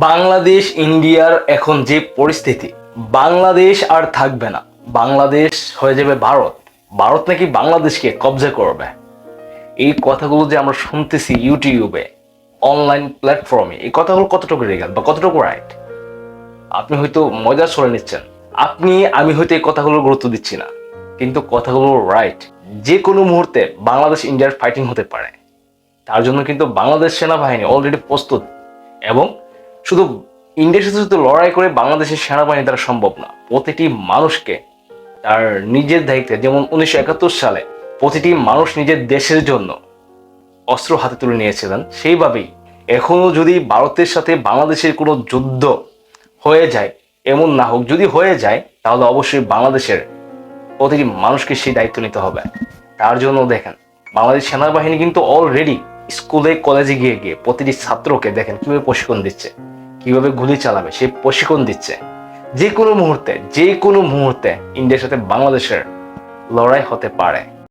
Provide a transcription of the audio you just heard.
বাংলাদেশ ইন্ডিয়ার এখন যে পরিস্থিতি, বাংলাদেশ আর থাকবে না, বাংলাদেশ হয়ে যাবে ভারত। ভারত নাকি বাংলাদেশকে কবজা করবে। এই কথাগুলো যে আমরা শুনতেছি ইউটিউবে, অনলাইন প্ল্যাটফর্মে, এই কথাগুলো কতটুকু রিগাল বা কতটুকু রাইট? আপনি হয়তো মজা সরে নিচ্ছেন, আমি হয়তো এই কথাগুলোর গুরুত্ব দিচ্ছি না, কিন্তু কথাগুলো রাইট। যে কোনো মুহূর্তে বাংলাদেশ ইন্ডিয়ার ফাইটিং হতে পারে। তার জন্য কিন্তু বাংলাদেশ সেনাবাহিনী অলরেডি প্রস্তুত। এবং শুধু ইন্ডিয়ার সাথে শুধু লড়াই করে বাংলাদেশের সেনাবাহিনী দ্বারা সম্ভব না। প্রতিটি মানুষকে তার নিজের দায়িত্বে, যেমন 1971 সালে প্রতিটি মানুষ নিজের দেশের জন্য অস্ত্র হাতে তুলে নিয়েছিলেন, সেইভাবেই এখনো যদি ভারতের সাথে বাংলাদেশের কোনো যুদ্ধ হয়ে যায়, এমন না হোক, যদি হয়ে যায় তাহলে অবশ্যই বাংলাদেশের প্রতিটি মানুষকে সেই দায়িত্ব নিতে হবে। তার জন্য দেখেন, বাংলাদেশ সেনাবাহিনী কিন্তু অলরেডি স্কুলে কলেজে গিয়ে গিয়ে প্রতিটি ছাত্রকে দেখেন কিভাবে প্রশিক্ষণ দিচ্ছে, কিভাবে গুলি চালাবে সেই প্রশিক্ষণ দিচ্ছে। যে কোনো মুহূর্তে ইন্ডিয়ার সাথে বাংলাদেশের লড়াই হতে পারে।